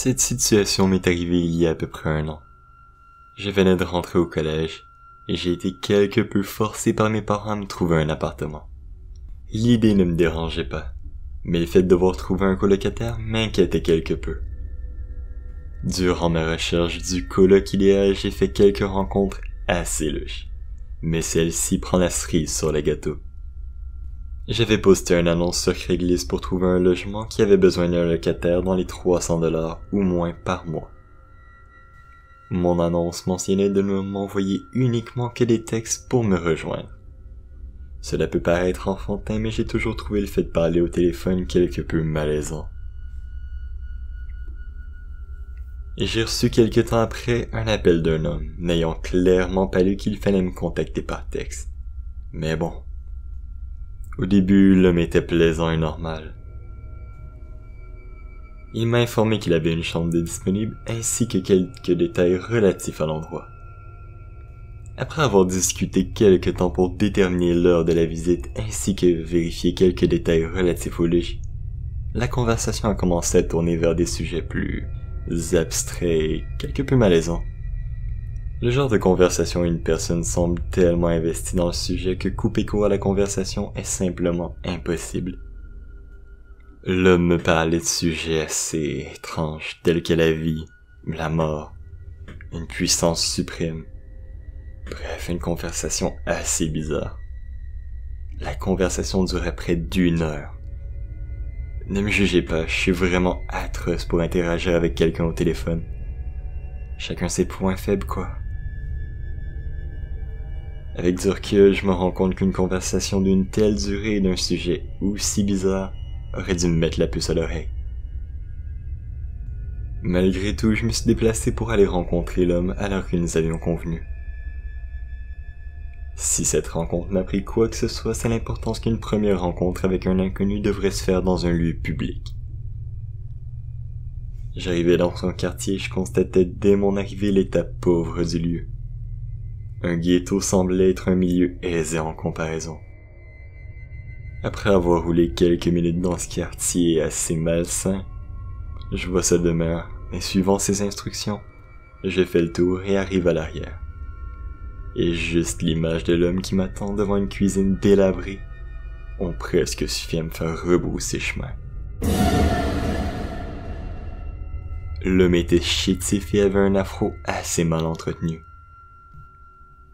Cette situation m'est arrivée il y a à peu près 1 an. Je venais de rentrer au collège et j'ai été quelque peu forcé par mes parents à me trouver un appartement. L'idée ne me dérangeait pas, mais le fait de devoir trouver un colocataire m'inquiétait quelque peu. Durant ma recherche du coloc idéal, j'ai fait quelques rencontres assez louches, mais celle-ci prend la cerise sur le gâteau. J'avais posté une annonce sur Craigslist pour trouver un logement qui avait besoin d'un locataire dans les 300$ ou moins par mois. Mon annonce mentionnait de ne m'envoyer uniquement que des textes pour me rejoindre. Cela peut paraître enfantin, mais j'ai toujours trouvé le fait de parler au téléphone quelque peu malaisant. Et j'ai reçu quelque temps après un appel d'un homme, n'ayant clairement pas lu qu'il fallait me contacter par texte. Mais bon. Au début, l'homme était plaisant et normal. Il m'a informé qu'il avait une chambre de disponible ainsi que quelques détails relatifs à l'endroit. Après avoir discuté quelque temps pour déterminer l'heure de la visite ainsi que vérifier quelques détails relatifs au logis, la conversation a commencé à tourner vers des sujets plus abstraits et quelque peu malaisants. Le genre de conversation où une personne semble tellement investie dans le sujet que couper court à la conversation est simplement impossible. L'homme me parlait de sujets assez étranges tels que la vie, la mort, une puissance suprême. Bref, une conversation assez bizarre. La conversation durait près d'1 heure. Ne me jugez pas, je suis vraiment atroce pour interagir avec quelqu'un au téléphone. Chacun ses points faibles, quoi. Avec du recul, je me rends compte qu'une conversation d'une telle durée et d'un sujet aussi bizarre aurait dû me mettre la puce à l'oreille. Malgré tout, je me suis déplacé pour aller rencontrer l'homme alors que nous avions convenu. Si cette rencontre m'a appris quoi que ce soit, c'est l'importance qu'une première rencontre avec un inconnu devrait se faire dans un lieu public. J'arrivais dans son quartier et je constatais dès mon arrivée l'état pauvre du lieu. Un ghetto semblait être un milieu aisé en comparaison. Après avoir roulé quelques minutes dans ce quartier assez malsain, je vois sa demeure, et suivant ses instructions, je fais le tour et arrive à l'arrière. Et juste l'image de l'homme qui m'attend devant une cuisine délabrée ont presque suffi à me faire rebrousser chemin. L'homme était chétif et avait un afro assez mal entretenu.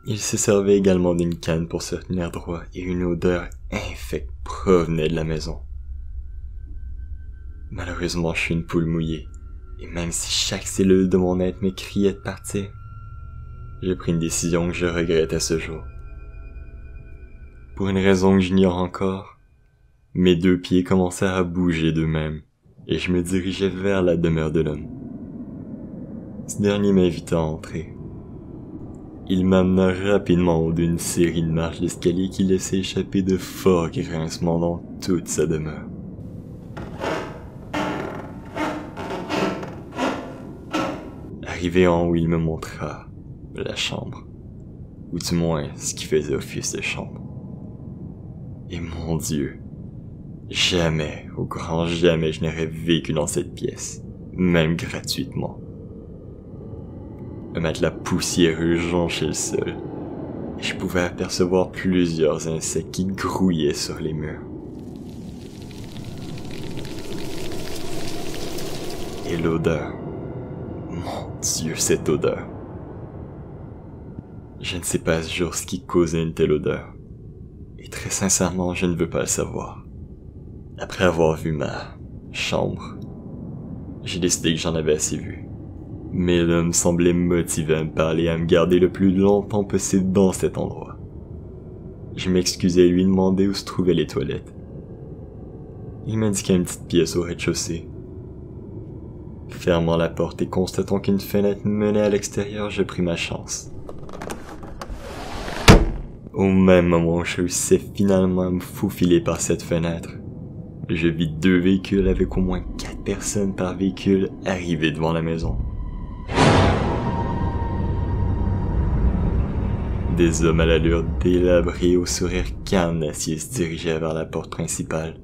Il se servait également d'une canne pour se tenir droit et une odeur infecte provenait de la maison. Malheureusement, je suis une poule mouillée, et même si chaque cellule de mon être me criait de partir, j'ai pris une décision que je regrette à ce jour. Pour une raison que j'ignore encore, mes 2 pieds commencèrent à bouger d'eux-mêmes, et je me dirigeais vers la demeure de l'homme. Ce dernier m'invita à entrer. Il m'amena rapidement au d'une série de marches d'escalier qui laissaient échapper de forts grincements dans toute sa demeure. Arrivé en haut, il me montra la chambre, ou du moins ce qui faisait office de chambre. Et mon Dieu, jamais, au grand jamais, je n'aurais vécu dans cette pièce, même gratuitement. Un matelas poussiéreux jonchait le sol, et je pouvais apercevoir plusieurs insectes qui grouillaient sur les murs. Et l'odeur, mon Dieu, cette odeur. Je ne sais pas ce jour ce qui causait une telle odeur, et très sincèrement, je ne veux pas le savoir. Après avoir vu ma chambre, j'ai décidé que j'en avais assez vu. Mais l'homme semblait motivé à me parler et à me garder le plus longtemps possible dans cet endroit. Je m'excusai et lui demandai où se trouvaient les toilettes. Il m'indiqua une petite pièce au rez-de-chaussée. Fermant la porte et constatant qu'une fenêtre menait à l'extérieur, je pris ma chance. Au même moment où je réussissais finalement à me faufiler par cette fenêtre, je vis 2 véhicules avec au moins 4 personnes par véhicule arriver devant la maison. Des hommes à l'allure délabrée et au sourire carnassier se dirigeaient vers la porte principale.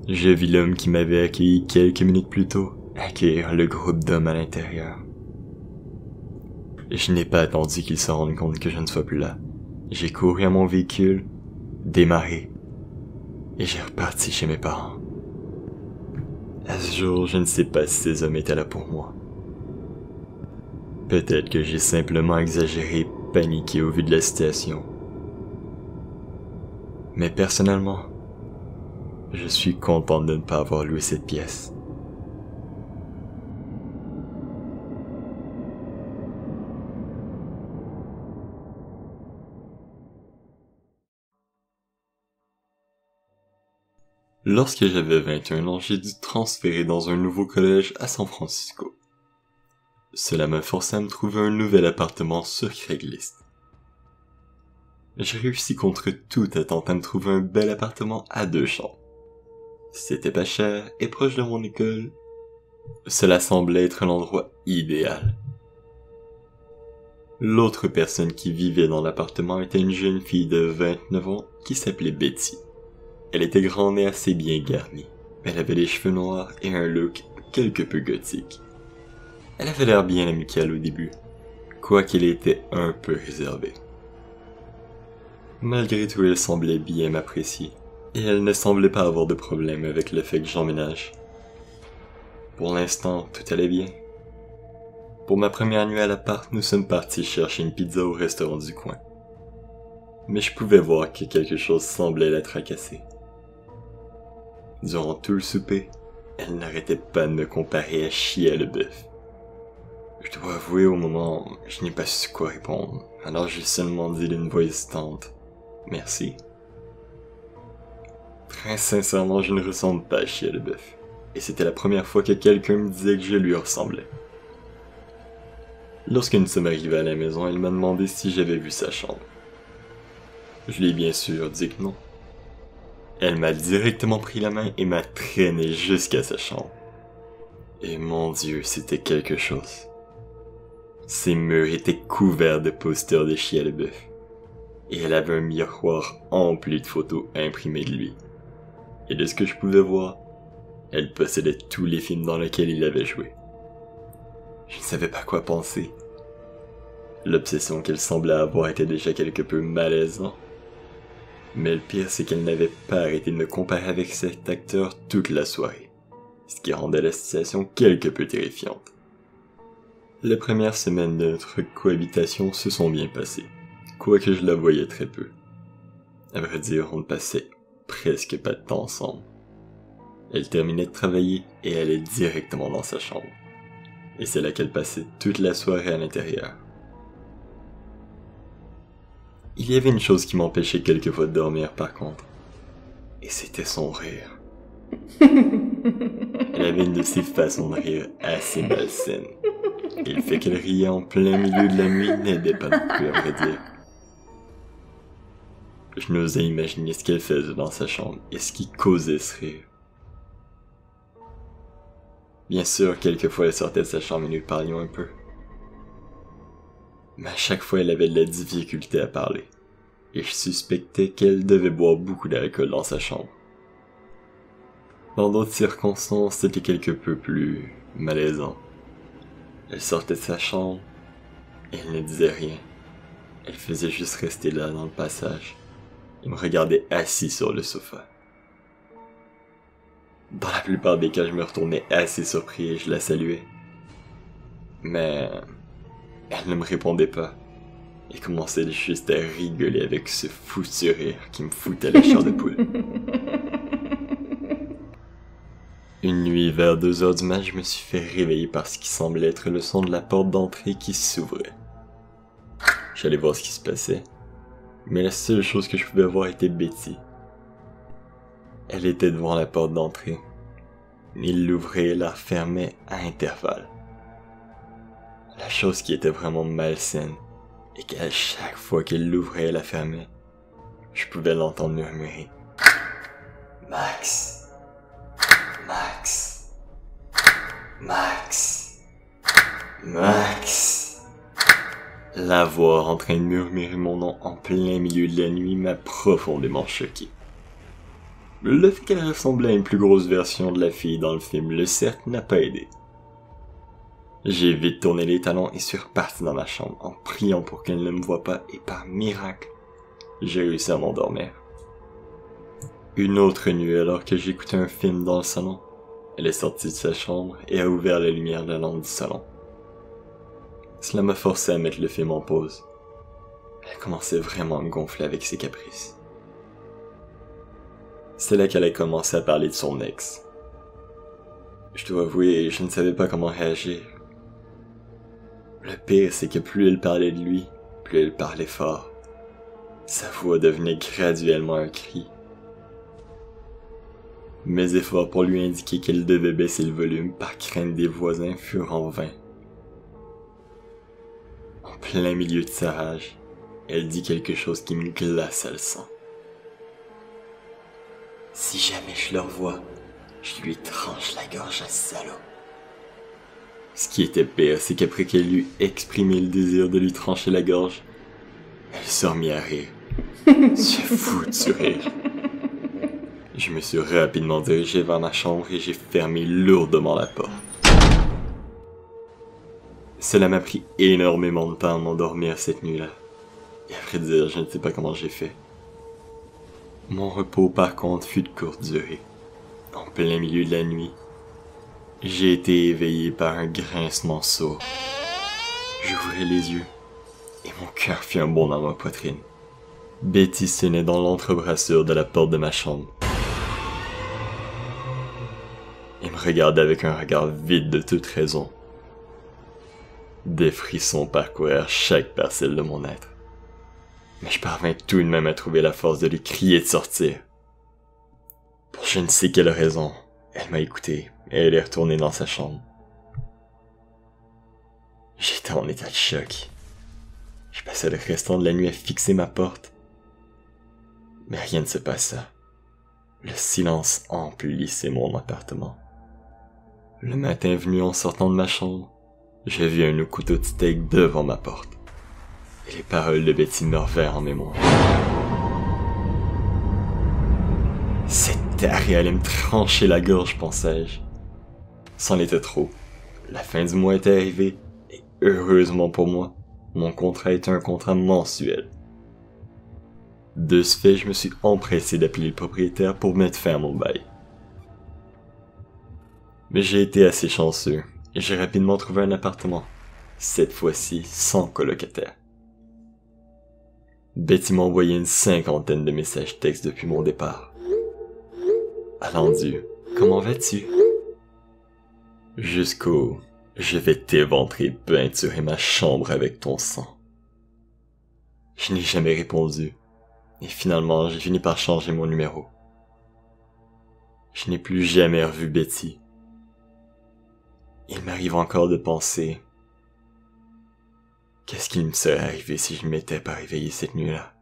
Je vis l'homme qui m'avait accueilli quelques minutes plus tôt accueillir le groupe d'hommes à l'intérieur. Je n'ai pas attendu qu'ils se rendent compte que je ne sois plus là. J'ai couru à mon véhicule, démarré, et j'ai reparti chez mes parents. À ce jour, je ne sais pas si ces hommes étaient là pour moi. Peut-être que j'ai simplement exagéré, paniqué au vu de la situation. Mais personnellement, je suis content de ne pas avoir loué cette pièce. Lorsque j'avais 21 ans, j'ai dû transférer dans un nouveau collège à San Francisco. Cela m'a forcé à me trouver un nouvel appartement sur Craigslist. J'ai réussi contre toute attente à me trouver un bel appartement à 2 chambres. C'était pas cher et proche de mon école. Cela semblait être l'endroit idéal. L'autre personne qui vivait dans l'appartement était une jeune fille de 29 ans qui s'appelait Betty. Elle était grande et assez bien garnie. Elle avait les cheveux noirs et un look quelque peu gothique. Elle avait l'air bien amicale au début, quoiqu'elle était un peu réservée. Malgré tout, elle semblait bien m'apprécier, et elle ne semblait pas avoir de problème avec le fait que j'emménage. Pour l'instant, tout allait bien. Pour ma première nuit à l'appart, nous sommes partis chercher une pizza au restaurant du coin. Mais je pouvais voir que quelque chose semblait la tracasser. Durant tout le souper, elle n'arrêtait pas de me comparer à Shia LaBeouf. Je dois avouer, au moment, je n'ai pas su quoi répondre, alors j'ai seulement dit d'une voix hésitante « Merci ». Très sincèrement, je ne ressemble pas à Shia LaBeouf, et c'était la première fois que quelqu'un me disait que je lui ressemblais. Lorsque nous sommes arrivés à la maison, elle m'a demandé si j'avais vu sa chambre. Je lui ai bien sûr dit que non. Elle m'a directement pris la main et m'a traîné jusqu'à sa chambre. Et mon Dieu, c'était quelque chose. Ses murs étaient couverts de posters de Shia LaBeouf. Et elle avait un miroir empli de photos imprimées de lui. Et de ce que je pouvais voir, elle possédait tous les films dans lesquels il avait joué. Je ne savais pas quoi penser. L'obsession qu'elle semblait avoir était déjà quelque peu malaisante. Mais le pire, c'est qu'elle n'avait pas arrêté de me comparer avec cet acteur toute la soirée, ce qui rendait la situation quelque peu terrifiante. Les premières semaines de notre cohabitation se sont bien passées, quoique je la voyais très peu. À vrai dire, on ne passait presque pas de temps ensemble. Elle terminait de travailler et allait directement dans sa chambre. Et c'est là qu'elle passait toute la soirée à l'intérieur. Il y avait une chose qui m'empêchait quelquefois de dormir par contre. Et c'était son rire. Elle avait une de ces façons de rire assez malsaines. Et le fait qu'elle riait en plein milieu de la nuit n'aidait pas non plus à vrai dire. Je n'osais imaginer ce qu'elle faisait dans sa chambre et ce qui causait ce rire. Bien sûr, quelquefois elle sortait de sa chambre et nous parlions un peu. Mais à chaque fois elle avait de la difficulté à parler. Et je suspectais qu'elle devait boire beaucoup d'alcool dans sa chambre. Dans d'autres circonstances, c'était quelque peu plus malaisant. Elle sortait de sa chambre, et elle ne disait rien. Elle faisait juste rester là dans le passage, et me regardait assis sur le sofa. Dans la plupart des cas, je me retournais assez surpris et je la saluais. Mais elle ne me répondait pas, et commençait juste à rigoler avec ce foutu rire qui me foutait la chair de poule. Une nuit, vers 2h du mat', je me suis fait réveiller par ce qui semblait être le son de la porte d'entrée qui s'ouvrait. J'allais voir ce qui se passait, mais la seule chose que je pouvais voir était Betty. Elle était devant la porte d'entrée. Il l'ouvrait et la refermait à intervalles. La chose qui était vraiment malsaine, et qu'à chaque fois qu'elle l'ouvrait et la fermait, je pouvais l'entendre murmurer « Max! Max! Max! Max! » La voir en train de murmurer mon nom en plein milieu de la nuit m'a profondément choqué. Le fait qu'elle ressemblait à une plus grosse version de la fille dans le film Le Cercle n'a pas aidé. J'ai vite tourné les talons et suis reparti dans ma chambre en priant pour qu'elle ne me voie pas et par miracle, j'ai réussi à m'endormir. Une autre nuit alors que j'écoutais un film dans le salon, elle est sortie de sa chambre et a ouvert la lumière de la lampe du salon. Cela m'a forcé à mettre le film en pause. Elle commençait vraiment à me gonfler avec ses caprices. C'est là qu'elle a commencé à parler de son ex. Je dois avouer, je ne savais pas comment réagir. Le pire, c'est que plus elle parlait de lui, plus elle parlait fort. Sa voix devenait graduellement un cri. Mes efforts pour lui indiquer qu'elle devait baisser le volume par crainte des voisins furent en vain. En plein milieu de sa rage, elle dit quelque chose qui me glaça le sang. Si jamais je le revois, je lui tranche la gorge à ce salaud. Ce qui était pire, c'est qu'après qu'elle eut exprimé le désir de lui trancher la gorge, elle se remit à rire. Se foutu rire. Je me suis rapidement dirigé vers ma chambre et j'ai fermé lourdement la porte. Cela m'a pris énormément de temps à m'endormir cette nuit-là. Et à vrai dire, je ne sais pas comment j'ai fait. Mon repos, par contre, fut de courte durée. En plein milieu de la nuit, j'ai été éveillé par un grincement sourd. J'ouvrais les yeux et mon cœur fit un bond dans ma poitrine. Betty sonnait dans l'entrebrassure de la porte de ma chambre. Elle me regardait avec un regard vide de toute raison. Des frissons parcoururent chaque parcelle de mon être. Mais je parvins tout de même à trouver la force de lui crier de sortir. Pour je ne sais quelle raison, elle m'a écouté et elle est retournée dans sa chambre. J'étais en état de choc. Je passais le restant de la nuit à fixer ma porte. Mais rien ne se passa. Le silence emplissait mon appartement. Le matin venu en sortant de ma chambre, j'ai vu un couteau de steak devant ma porte. Et les paroles de Betty me revinrent en mémoire. Cette tarée allait me trancher la gorge, pensais-je. C'en était trop. La fin du mois était arrivée, et heureusement pour moi, mon contrat était un contrat mensuel. De ce fait, je me suis empressé d'appeler le propriétaire pour mettre fin à mon bail. Mais j'ai été assez chanceux, et j'ai rapidement trouvé un appartement, cette fois-ci sans colocataire. Betty m'a envoyé une 50aine de messages textes depuis mon départ. Allant Dieu, comment vas-tu? Jusqu'au « je vais t'éventrer, peinturer ma chambre avec ton sang ». Je n'ai jamais répondu, et finalement j'ai fini par changer mon numéro. Je n'ai plus jamais revu Betty. Il m'arrive encore de penser... Qu'est-ce qu'il me serait arrivé si je ne m'étais pas réveillé cette nuit-là?